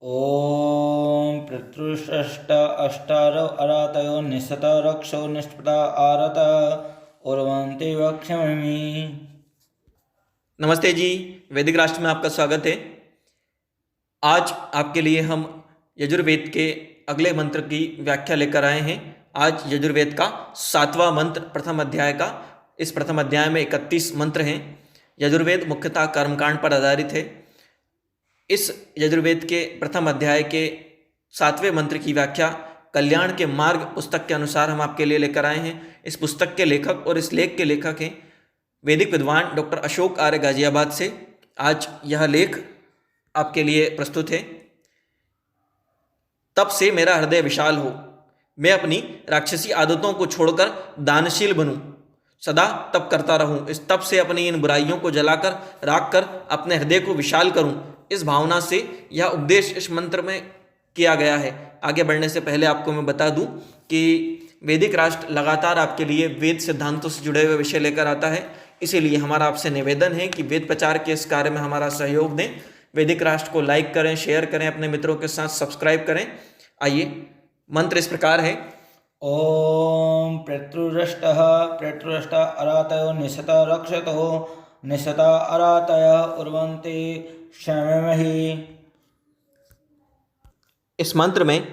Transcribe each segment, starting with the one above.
ॐ पितृष्ट अष्टारौ अरातयो निशत रक्षो निष्पता आरत उर्वन्ति वक्ष्यमि। नमस्ते जी, वैदिक राष्ट्र में आपका स्वागत है। आज आपके लिए हम यजुर्वेद के अगले मंत्र की व्याख्या लेकर आए हैं। आज यजुर्वेद का 7वां मंत्र प्रथम अध्याय का। इस प्रथम अध्याय में 31 मंत्र हैं। यजुर्वेद मुख्यतः कर्मकांड पर आधारित है। इस यजुर्वेद के प्रथम अध्याय के 7वें मंत्र की व्याख्या कल्याण के मार्ग पुस्तक के अनुसार हम आपके लिए लेकर आए हैं। इस पुस्तक के लेखक और इस लेख के लेखक हैं वैदिक विद्वान डॉक्टर अशोक आर्य गाजियाबाद से। आज यह लेख आपके लिए प्रस्तुत है। तप से मेरा हृदय विशाल हो, मैं अपनी राक्षसी आदतों को छोड़कर दानशील बनूं, सदा तप करता रहूं, इस तप से अपनी इन बुराइयों को जलाकर राख कर अपने हृदय को विशाल करूं। इस भावना से यह उपदेश इस मंत्र में किया गया है। आगे बढ़ने से पहले आपको मैं बता दूं कि वैदिक राष्ट्र लगातार आपके लिए वेद सिद्धांतों से जुड़े हुए विषय लेकर आता है। इसीलिए हमारा आपसे निवेदन है कि वेद प्रचार के इस कार्य में हमारा सहयोग दें। वैदिक राष्ट्र को लाइक करें, शेयर करें, अपने मित्रों के साथ सब्सक्राइब करें। आइए, मंत्र इस प्रकार है। ॐ पितृष्ट अरातयो निशत रक्षतो निशत अरातय उर्वन्ति क्षमेमहि। इस मंत्र में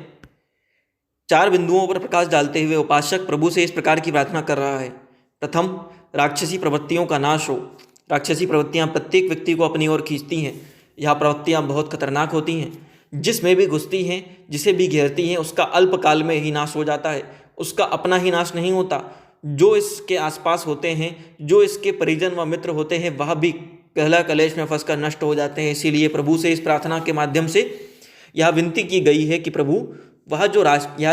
4 बिंदुओं पर प्रकाश डालते हुए उपासक प्रभु से इस प्रकार की प्रार्थना कर रहा है। प्रथम, राक्षसी प्रवृत्तियों का नाश हो। राक्षसी प्रवृत्तियां प्रत्येक व्यक्ति को अपनी ओर खींचती हैं। यह प्रवृत्तियां बहुत खतरनाक होती हैं। जिसमें भी घुसती हैं, जिसे भी घेरती हैं, उसका अल्पकाल में ही नाश हो जाता है। उसका अपना ही नाश नहीं होता, जो इसके आसपास होते हैं, जो इसके परिजन व मित्र होते हैं, वह भी कहला कलेश में फंसकर नष्ट हो जाते हैं। इसीलिए प्रभु से इस प्रार्थना के माध्यम से यह विनती की गई है कि प्रभु, यह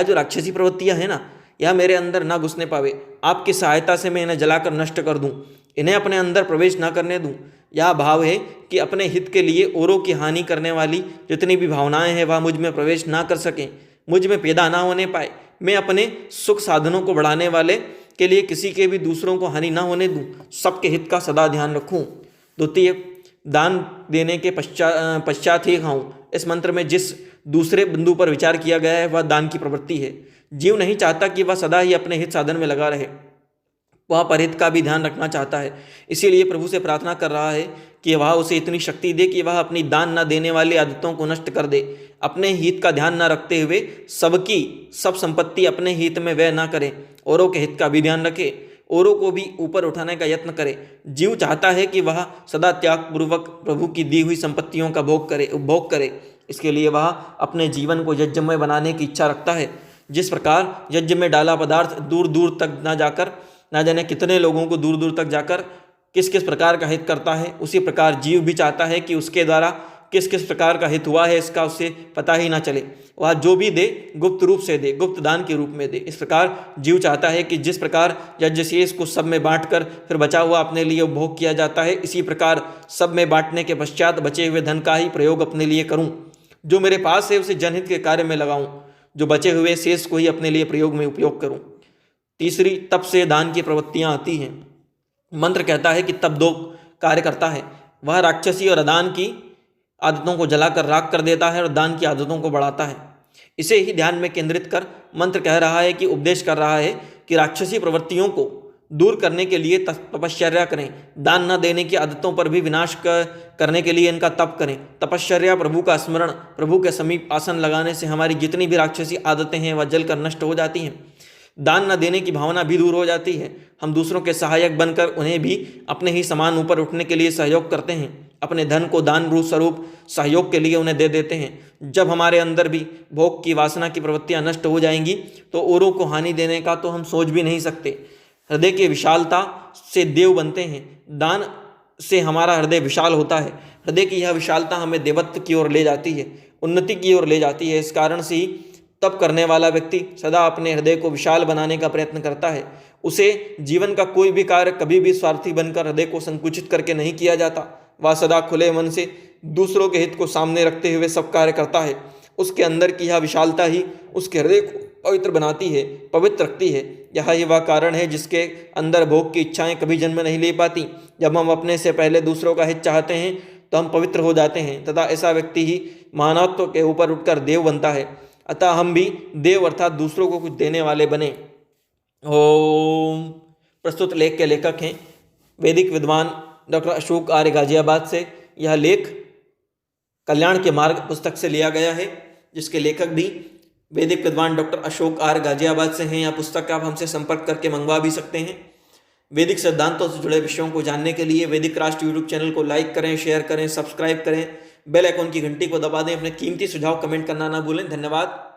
जो राक्षसी प्रवृत्तियां हैं ना, यह मेरे अंदर ना घुसने पावे। आपकी सहायता से मैं इन्हें जलाकर नष्ट कर दूं, इन्हें अपने अंदर प्रवेश ना करने दूं। यह भाव है कि अपने हित के लिए औरों की हानि करने वाली जितनी भी भावनाएं हैं वह मुझ में प्रवेश ना कर सकें, मुझ में पैदा ना होने पाए। मैं अपने सुख साधनों को बढ़ाने वाले के लिए किसी के भी दूसरों को हानि ना होने दूं, सबके हित का सदा ध्यान रखूं। द्वितीय, दान देने के पश्चात ही खाऊं। इस मंत्र में जिस दूसरे बिंदु पर विचार किया गया है वह दान की प्रवृत्ति है। जीव नहीं चाहता कि वह सदा ही अपने हित साधन में लगा रहे, वह परहित का भी ध्यान रखना चाहता है। इसीलिए प्रभु से प्रार्थना कर रहा है कि वह उसे इतनी शक्ति दे कि वह अपनी दान न देने वाली आदतों को नष्ट कर दे। अपने हित का ध्यान न रखते हुए सबकी सब संपत्ति अपने हित में व्यय न करे, औरों के हित का भी ध्यान रखे, औरों को भी ऊपर उठाने का यत्न करे। जीव चाहता है कि वह सदा त्यागपूर्वक प्रभु की दी हुई संपत्तियों का उपभोग करे। इसके लिए वह अपने जीवन को यज्ञमय बनाने की इच्छा रखता है। जिस प्रकार यज्ञ में डाला पदार्थ दूर दूर तक ना जाने कितने लोगों को दूर दूर तक जाकर किस किस प्रकार का हित करता है, उसी प्रकार जीव भी चाहता है कि उसके द्वारा किस किस प्रकार का हित हुआ है इसका उसे पता ही ना चले। वह जो भी दे गुप्त रूप से दे, गुप्त दान के रूप में दे। इस प्रकार जीव चाहता है कि जिस प्रकार यज्ञ शेष को सब में बांटकर फिर बचा हुआ अपने लिए उपभोग किया जाता है, इसी प्रकार सब में बांटने के पश्चात बचे हुए धन का ही प्रयोग अपने लिए करूं। जो मेरे पास है उसे जनहित के कार्य में लगाऊं, जो बचे हुए शेष को ही अपने लिए प्रयोग में उपयोग करूं। तीसरी, तप से दान की प्रवृत्तियां आती हैं। मंत्र कहता है कि तप 2 कार्य करता है। वह राक्षसी और अदान की आदतों को जलाकर राख कर देता है और दान की आदतों को बढ़ाता है। इसे ही ध्यान में केंद्रित कर मंत्र कह रहा है कि उपदेश कर रहा है कि राक्षसी प्रवृत्तियों को दूर करने के लिए तपश्चर्या करें। दान न देने की आदतों पर भी विनाश करने के लिए इनका तप करें। तपश्चर्या, प्रभु का स्मरण, प्रभु के समीप आसन लगाने से हमारी जितनी भी राक्षसी आदतें हैं वह जलकर नष्ट हो जाती हैं। दान न देने की भावना भी दूर हो जाती है। हम दूसरों के सहायक बनकर उन्हें भी अपने ही समान ऊपर उठने के लिए सहयोग करते हैं। अपने धन को दान रूप स्वरूप सहयोग के लिए उन्हें दे देते हैं। जब हमारे अंदर भी भोग की वासना की प्रवृत्तियां नष्ट हो जाएंगी तो औरों को हानि देने का तो हम सोच भी नहीं सकते। हृदय की विशालता से देव बनते हैं। दान से हमारा हृदय विशाल होता है। हृदय की यह विशालता हमें देवत्व की ओर ले जाती है, उन्नति की ओर ले जाती है। इस कारण से ही तप करने वाला व्यक्ति सदा अपने हृदय को विशाल बनाने का प्रयत्न करता है। उसे जीवन का कोई भी कार्य कभी भी स्वार्थी बनकर हृदय को संकुचित करके नहीं किया जाता। वह सदा खुले मन से दूसरों के हित को सामने रखते हुए सब कार्य करता है। उसके अंदर की यह विशालता ही उसके हृदय को पवित्र बनाती है, पवित्र रखती है। यही वह कारण है जिसके अंदर भोग की इच्छाएं कभी जन्म नहीं ले पाती। जब हम अपने से पहले दूसरों का हित चाहते हैं तो हम पवित्र हो जाते हैं तथा ऐसा व्यक्ति ही मानवत्व के ऊपर उठकर देव बनता है। अतः हम भी देव अर्थात दूसरों को कुछ देने वाले बने। ओम। प्रस्तुत लेख के लेखक हैं वैदिक विद्वान डॉक्टर अशोक आर्य गाजियाबाद से। यह लेख कल्याण के मार्ग पुस्तक से लिया गया है, जिसके लेखक भी वैदिक विद्वान डॉक्टर अशोक आर्य गाजियाबाद से हैं। यह पुस्तक आप हमसे संपर्क करके मंगवा भी सकते हैं। वैदिक सिद्धांतों से जुड़े विषयों को जानने के लिए वैदिक राष्ट्र यूट्यूब चैनल को लाइक करें, शेयर करें, सब्सक्राइब करें, बेल आइकॉन की घंटी को दबा दें। अपने कीमती सुझाव कमेंट करना ना भूलें। धन्यवाद।